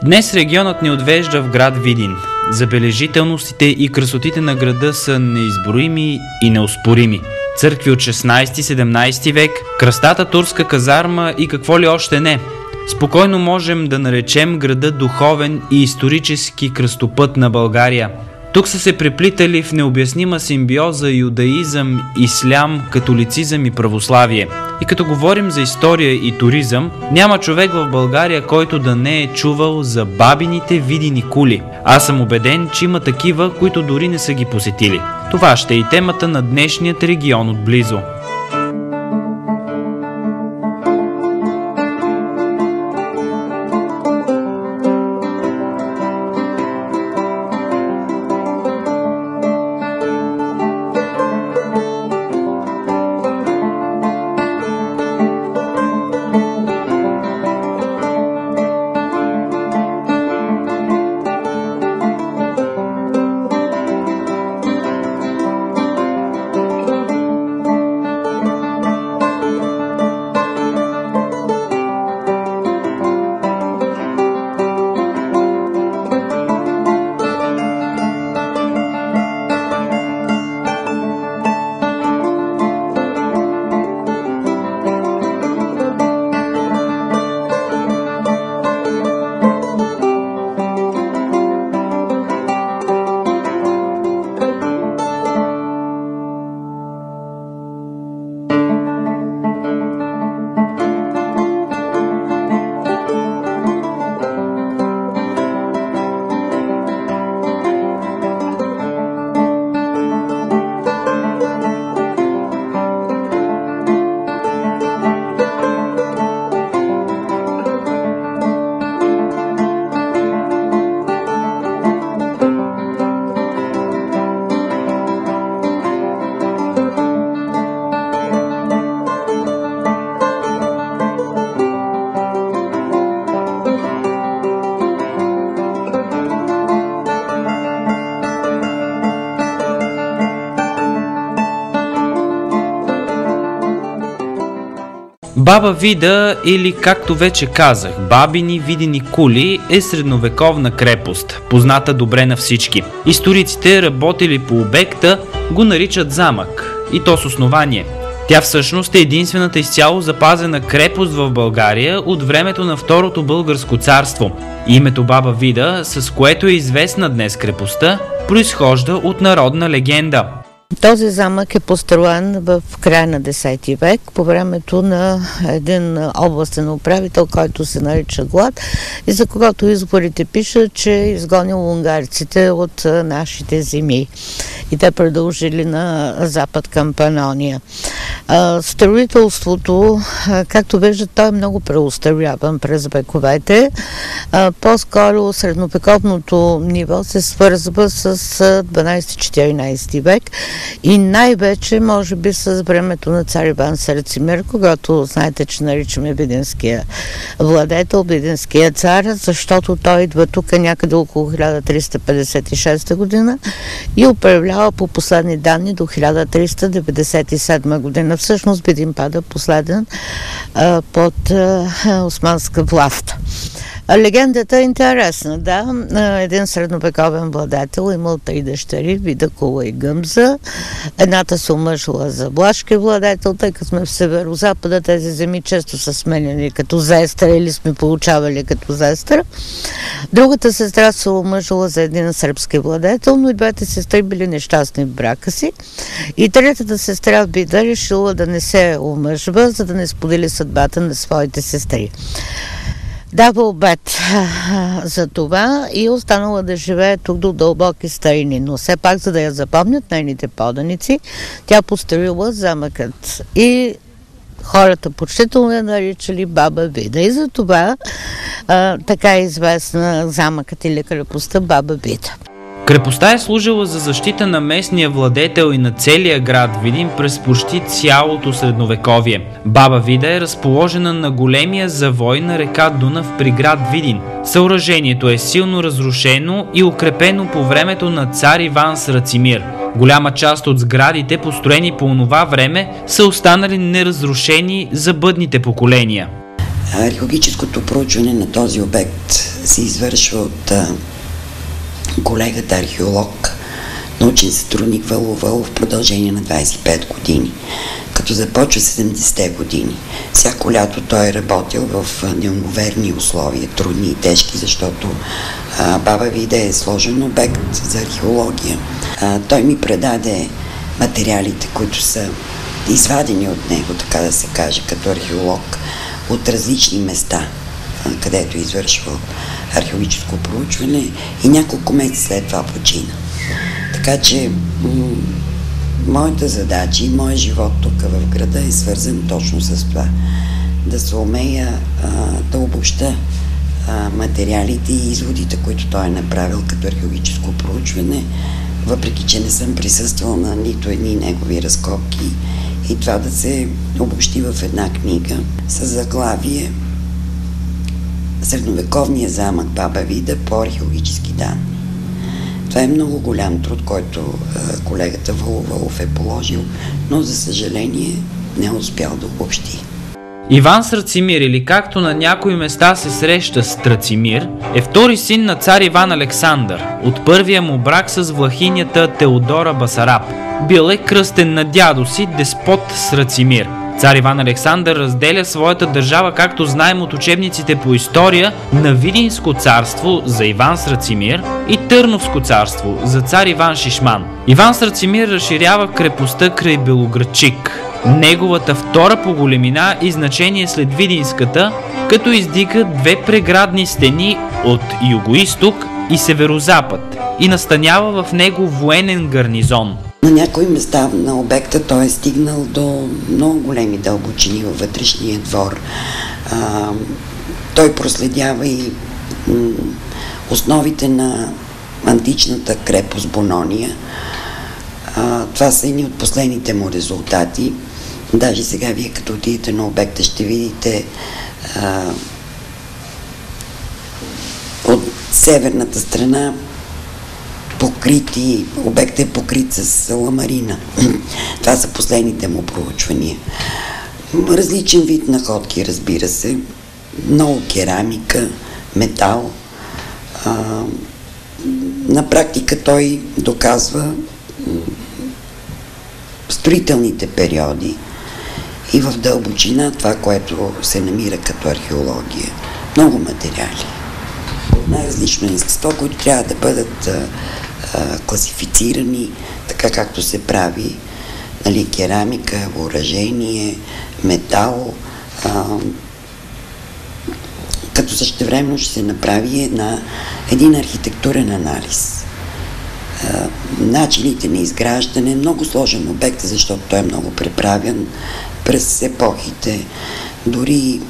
Днес регионът ни отвежда в град Видин. Забележителностите и красотите на града са неизброими и неоспорими. Църкви от 16-17 век, кръстата турска казарма и какво ли още не. Спокойно можем да наречем града духовен и исторически кръстопът на България. Тук са се преплитали в необяснима симбиоза юдаизъм, ислям, католицизъм и православие. И като говорим за история и туризъм, няма човек в България, който да не е чувал за бабините Видини кули. Аз съм убеден, че има такива, които дори не са ги посетили. Това ще е и темата на днешният регион отблизо. Баба Вида, или както вече казах, бабини Видини кули, е средновековна крепост, позната добре на всички. Историците, работили по обекта, го наричат замък, и то с основание. Тя всъщност е единствената изцяло запазена крепост в България от времето на Второто българско царство. Името Баба Вида, с което е известна днес крепостта, произхожда от народна легенда. Този замък е построен в края на 10 век по времето на един областен управител, който се нарича Глад, и за когото изборите пишат, че е изгонил унгарците от нашите земи. И те продължили на запад към Панония. Строителството, както виждат, той е много преустаряван през вековете. По-скоро средновековното ниво се свързва с 12-14 век и най-вече, може би, с времето на цар Иван Рацимир, когато знаете, че наричаме видинския владетел, видинския цар, защото той идва тук някъде около 1356 година и управлява по последни данни до 1397 година. Всъщност Видин пада последен под османска власт. Легендата е интересна, да. Един средновековен владетел имал 3 дъщери, Вида, Кула и Гъмза. Едната се омъжила за Блашки владетел, тъй като сме в северо-запада, тези земи често са сменяни като зестра или сме получавали като зестра. Другата сестра се омъжила за един сръбски владетел, но и двете сестри били нещастни в брака си. И третата сестра Вида решила да не се омъжва, за да не сподели съдбата на своите сестри. Дава обет за това и останала да живее тук до дълбоки старини, но все пак, за да я запомнят нейните поданици, тя построила замъкът и хората почтително я наричали Баба Вида. И за това така е известна замъкът или крепостта Баба Вида. Крепостта е служила за защита на местния владетел и на целия град Видин през почти цялото средновековие. Баба Вида е разположена на големия завой на река Дунав при град Видин. Съоръжението е силно разрушено и укрепено по времето на цар Иван Рацимир. Голяма част от сградите, построени по онова време, са останали неразрушени за бъдните поколения. Археологическото проучване на този обект се извършва от колегата археолог, научен сътрудник Вало Вълов в продължение на 25 години, като започва 70-те години. Всяко лято той е работил в неимоверни условия, трудни и тежки, защото Баба Вида е сложен обект за археология. Той ми предаде материалите, които са извадени от него, така да се каже, като археолог, от различни места, където е извършвал археологическо проучване, и няколко месеца след това почина. Така че моята задача и моят живот тук в града е свързан точно с това. Да се умея да обобща материалите и изводите, които той е направил като археологическо проучване, въпреки че не съм присъствал на нито едни негови разкопки, и това да се обобщи в една книга с заглавие "Средновековния замък Баба Вида по археологически данни". Това е много голям труд, който колегата Вало Вълов е положил, но за съжаление не е успял да обобщи. Иван Срацимир, или както на някои места се среща Страцимир, е втори син на цар Иван Александър от първия му брак с влахинята Теодора Басараб. Бил е кръстен на дядо си деспот Срацимир. Цар Иван Александър разделя своята държава, както знаем от учебниците по история, на Видинско царство за Иван Срацимир и Търновско царство за цар Иван Шишман. Иван Срацимир разширява крепостта край Белоградчик, неговата втора по големина и значение след Видинската, като издига две преградни стени от югоизток и северозапад и настанява в него военен гарнизон. На някои места на обекта той е стигнал до много големи дълбочини във вътрешния двор. Той проследява и основите на античната крепост Бонония. Това са едни от последните му резултати. Даже сега вие като отидете на обекта ще видите от северната страна обектът е покрит с ламарина. Това са последните му проучвания. Различен вид находки, разбира се. Много керамика, метал. На практика той доказва строителните периоди и в дълбочина това, което се намира като археология. Много материали от най-различно естество, които трябва да бъдат класифицирани така, както се прави, нали, керамика, въоръжение, метал, като същевременно ще се направи един архитектурен анализ. Начините на изграждане, много сложен обект, защото той е много преправен през епохите. Дори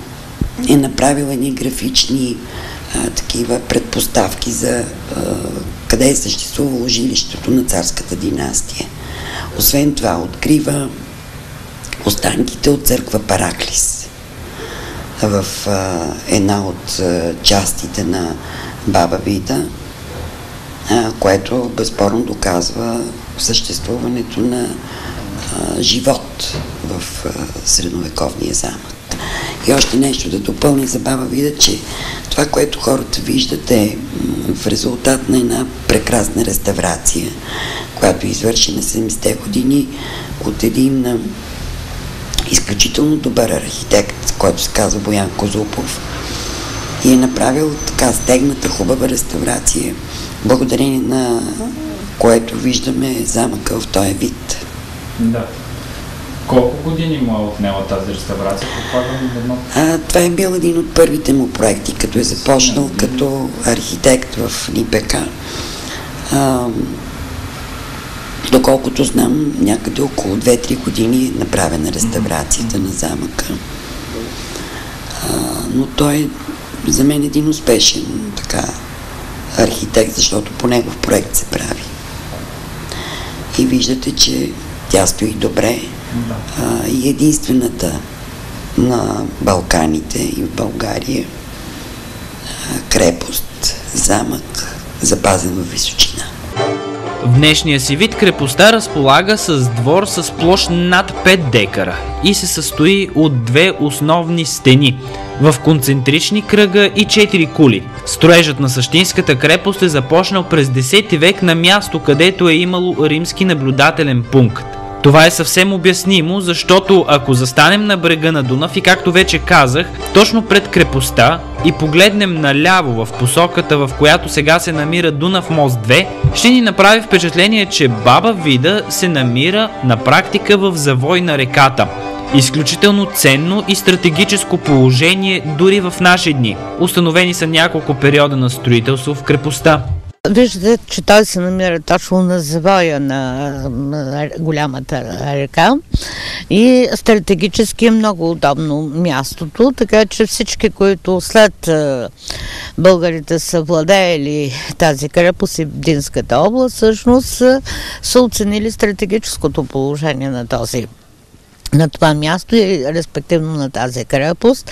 е направил едни графични такива предпоставки за къде е съществувало жилището на царската династия. Освен това, открива останките от църква Параклис в една от частите на Баба Вида, което безспорно доказва съществуването на живот в средновековния замък. И още нещо да допълня за Баба Вида, че това, което хората виждат, е в резултат на една прекрасна реставрация, която извърши на 70-те години от един изключително добър архитект, който се казва Боян Козупов, и е направил така стегната, хубава реставрация, благодарение на което виждаме замъка в този вид. Да. Колко години му е отнела тази реставрация? Това е бил един от първите му проекти, като е започнал като архитект в НИПК. Доколкото знам, някъде около 2-3 години е направена реставрацията на замъка. Но той е за мен един успешен архитект, защото по негов проект се прави. И виждате, че тя стои добре. И единствената на Балканите и в България крепост, замък, запазен във височина. В днешния си вид крепостта разполага с двор с площ над 5 декара и се състои от две основни стени в концентрични кръга и 4 кули. Строежът на същинската крепост е започнал през 10 век на място, където е имало римски наблюдателен пункт. Това е съвсем обяснимо, защото ако застанем на брега на Дунав и, както вече казах, точно пред крепостта и погледнем наляво в посоката, в която сега се намира Дунав мост 2, ще ни направи впечатление, че Баба Вида се намира на практика в завой на реката. Изключително ценно и стратегическо положение дори в наши дни. Установени са няколко периода на строителство в крепостта. Виждате, че той се намира точно на завоя на голямата река и стратегически е много удобно мястото, така че всички, които след българите са владеели тази крепост и Видинската област, всъщност са оценили стратегическото положение на това място и респективно на тази крепост.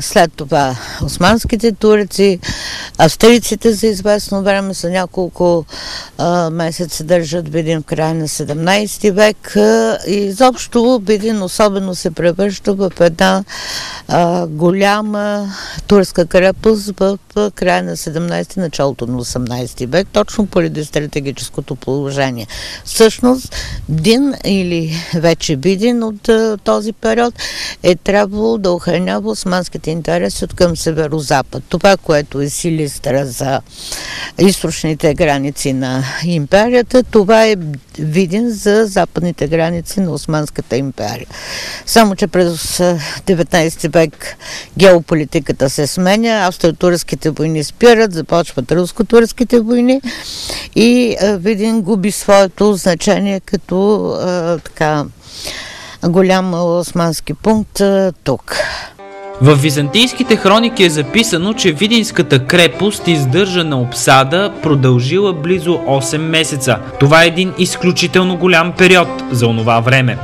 След това османските турци, австрийците за известно време са няколко месеца държат Видин в края на 17 век и изобщо Видин особено се превръща в една голяма турска крепост в края на 17 началото на 18 век, точно поради стратегическото положение. Всъщност Дин или вече Видин от този период е трябвало да охранява османските интереси от към северо-запад. Това, което е Силистра за източните граници на империята, това е Видин за западните граници на Османската империя. Само че през 19 век геополитиката се сменя, австро-турските войни спират, започват руско-турските войни и Видин губи своето значение като голям османски пункт тук. В византийските хроники е записано, че Видинската крепост издържа на обсада продължила близо 8 месеца. Това е един изключително голям период за онова време.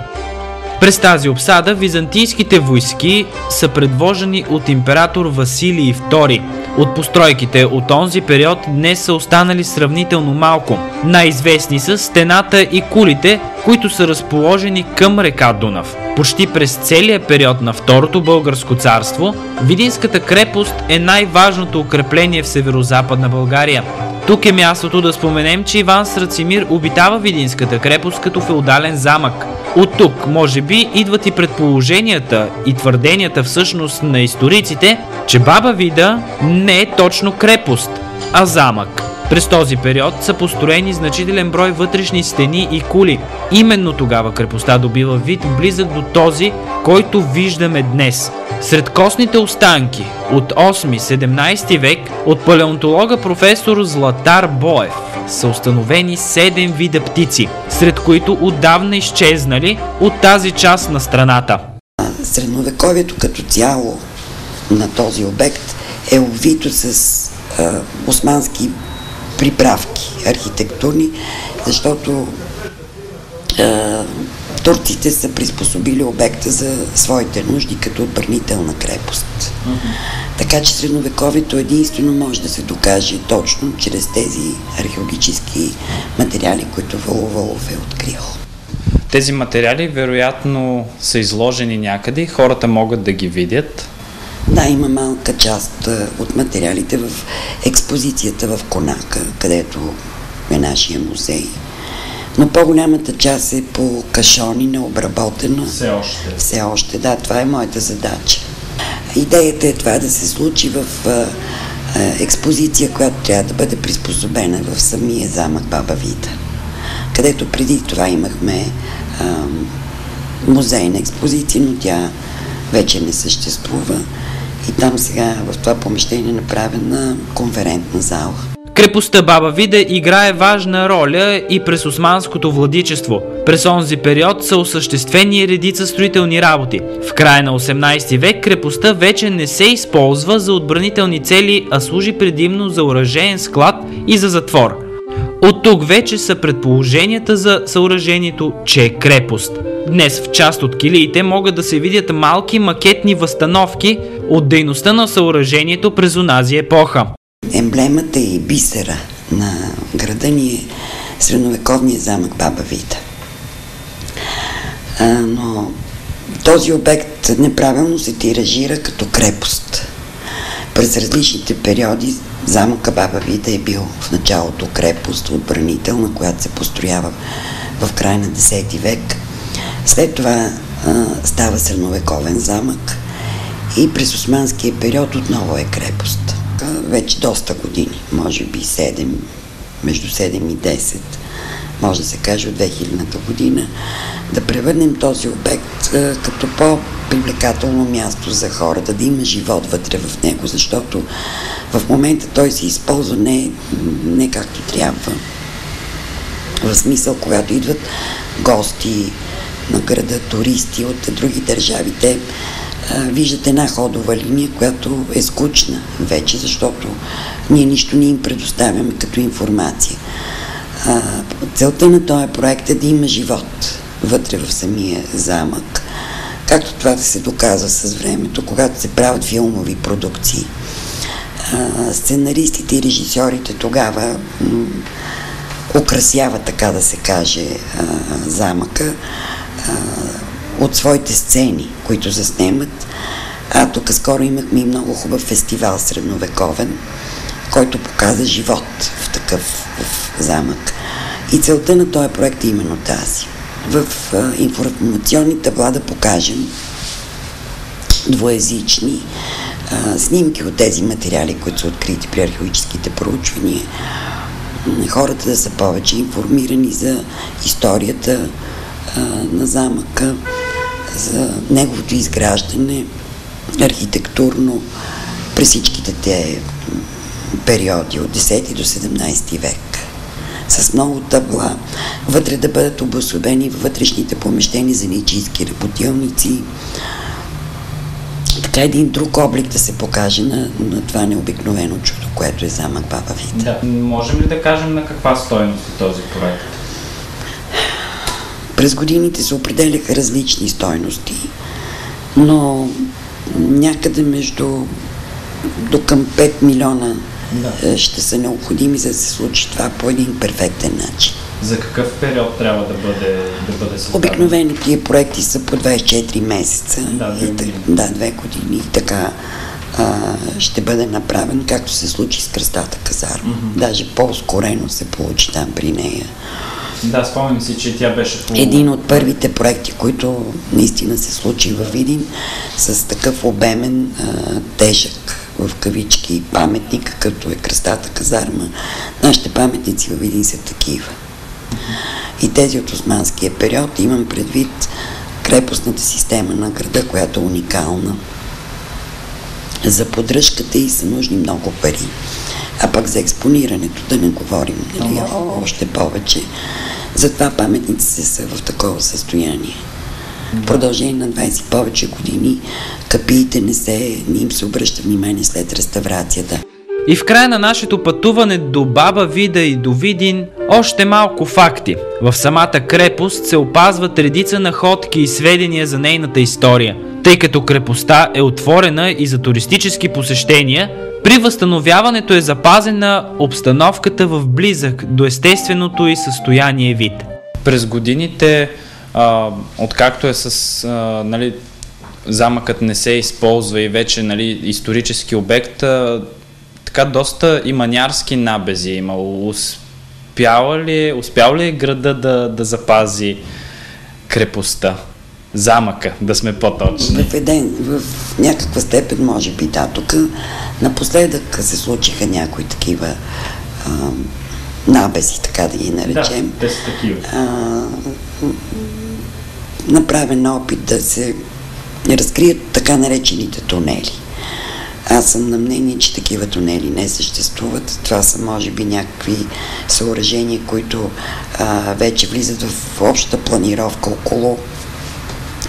През тази обсада византийските войски са предвожени от император Василий II. От постройките от онзи период днес са останали сравнително малко. Най-известни са стената и кулите, които са разположени към река Дунав. Почти през целия период на Второто българско царство, Видинската крепост е най-важното укрепление в северо-западна България. Тук е мястото да споменем, че Иван Срацимир обитава Видинската крепост като феодален замък. От тук, може би, идват и предположенията и твърденията всъщност на историците, че Баба Вида не е точно крепост, а замък. През този период са построени значителен брой вътрешни стени и кули. Именно тогава крепостта добива вид близък до този, който виждаме днес. Сред костните останки от 8-17 век от палеонтолога професор Златар Боев са установени 7 вида птици, сред които отдавна изчезнали от тази част на страната. Средновековието като цяло на този обект е обвито с османски приправки архитектурни, защото турците са приспособили обекта за своите нужди като отбранителна крепост. Така че средновековието единствено може да се докаже точно чрез тези археологически материали, които Вало Валов е открил. Тези материали вероятно са изложени някъде и хората могат да ги видят. Да, има малка част от материалите в експозицията в Конака, където е нашия музей. Но по-голямата част е по кашони, необработена. Все още, да, това е моята задача. Идеята е това да се случи в експозиция, която трябва да бъде приспособена в самия замък Баба Вида, където преди това имахме музейна експозиция, но тя вече не съществува. И там сега в това помещение е направена конферентна зала. Крепостта Баба Вида играе важна роля и през османското владичество. През онзи период са осъществени редица строителни работи. В края на 18 век крепостта вече не се използва за отбранителни цели, а служи предимно за оръжеен склад и за затвор. От тук вече са предположенията за съоръжението, че е крепост. Днес в част от килиите могат да се видят малки макетни възстановки от дейността на съоръжението през онази епоха. Емблемата и бисера на града ни е средновековния замък Баба Вида. Но този обект неправилно се тиражира като крепост. През различните периоди замъка Баба Вида е бил в началото крепост, отбранителна, която се построява в края на 10 век. След това става средновековен замък и през османския период отново е крепост. Вече доста години, може би 7, между 7 и 10, може да се каже от 2000-та година, да превърнем този обект като по-привлекателно място за хората, да има живот вътре в него, защото в момента той се използва не както трябва. В смисъл, когато идват гости на града, туристи от други държави, те виждат една ходова линия, която е скучна вече, защото ние нищо не им предоставяме като информация. Целта на този проект е да има живот вътре в самия замък, както това да се доказва с времето, когато се правят филмови продукции. Сценаристите и режисьорите тогава украсяват, така да се каже, замъка от своите сцени, които заснемат. Тук скоро имахме и много хубав фестивал средновековен, който показа живот в такъв замък. И целта на този проект е именно тази. В информационни табла да покажем двуезични снимки от тези материали, които са открити при археологическите проучвания. Хората да са повече информирани за историята на замъка, за неговото изграждане архитектурно през всичките те периоди от 10 до 17 век. С много табла, вътре да бъдат обособени във вътрешните помещения заничийски работилници. Така един друг облик да се покаже на това необикновено чудо, което е замък Баба Вида. Да. Можем ли да кажем на каква стойност е този проект? През годините се определяха различни стойности, но някъде до към 5 милиона ще са необходими, за да се случи това по един перфектен начин. За какъв период трябва да бъде създаден? Обикновено тия проекти са по 24 месеца. Да, 2 години. Да, 2 години. И така ще бъде направен, както се случи с Кръстата казарма. Даже по-ускорено се получи там при нея. Да, спомням си, че тя беше един от първите проекти, които наистина се случи във Видин, с такъв обемен, тежък, в кавички, паметник, като е Кръстата казарма. Нашите паметници във Видин са такива. И тези от османския период, имам предвид крепостната система на града, която е уникална. За поддръжката й са нужни много пари. А пък за експонирането да не говорим, нали, още повече. Затова паметниците са в такова състояние. В продължение на 20 повече години капиите не им се обръща внимание след реставрацията. И в края на нашето пътуване до Баба Вида и до Видин още малко факти. В самата крепост се опазват редица находки и сведения за нейната история, тъй като крепостта е отворена и за туристически посещения. При възстановяването е запазена обстановката в близък до естественото й състояние вид. През годините, откакто е нали, замъкът не се използва и вече нали, исторически обект, така доста и манярски набези имало. Успял ли е града да запази крепостта? Замъка, да сме по-точни. В някаква степен, може би, да. Тук напоследък се случиха някои такива набези, така да ги наречем. Да, те са такива. Направен опит да се разкрият така наречените тунели. Аз съм на мнение, че такива тунели не съществуват. Това са, може би, някакви съоръжения, които вече влизат в общата планировка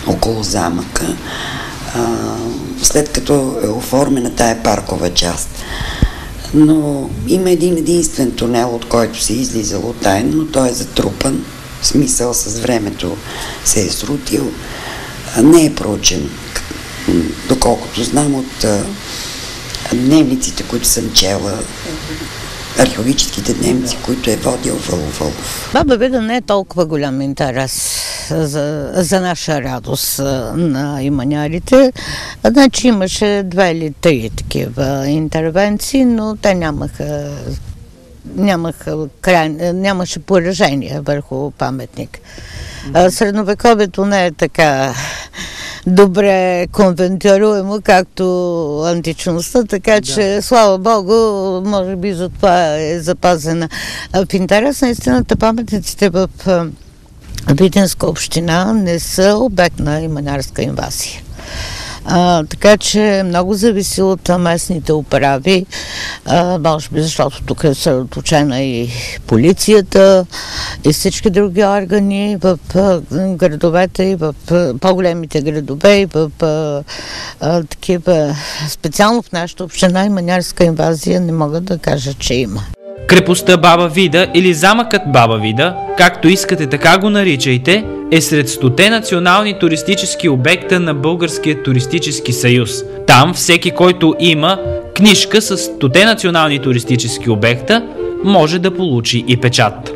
около замъка, след като е оформена тая паркова част. Но има един единствен тунел, от който се е излизало тайно, но той е затрупан, в смисъл с времето се е срутил. Не е проучен, доколкото знам от дневниците, които съм чела археологическите дневници, които е водил Въло Вълов. Баба Вида не е толкова голям интерес за наша радост на иманярите. Значи имаше 2 или 3 такива интервенции, но те нямаше поражение върху паметник. Средновековието не е така добре конвентируемо, както античността, така че, слава Богу, може би за това е запазена. В интерес на истината, паметниците в Видинска община не са обект на иманярска инвазия. Така че много зависи от местните управи, може би защото тук е съсредоточена и полицията и всички други органи в градовете и в по-големите градове и в такива, специално в нашата община иманярска инвазия не мога да кажа, че има. Крепостта Баба Вида или замъкът Баба Вида, както искате така го наричайте, е сред 100-те национални туристически обекта на Българския туристически съюз. Там всеки, който има книжка с 100-те национални туристически обекта, може да получи и печат.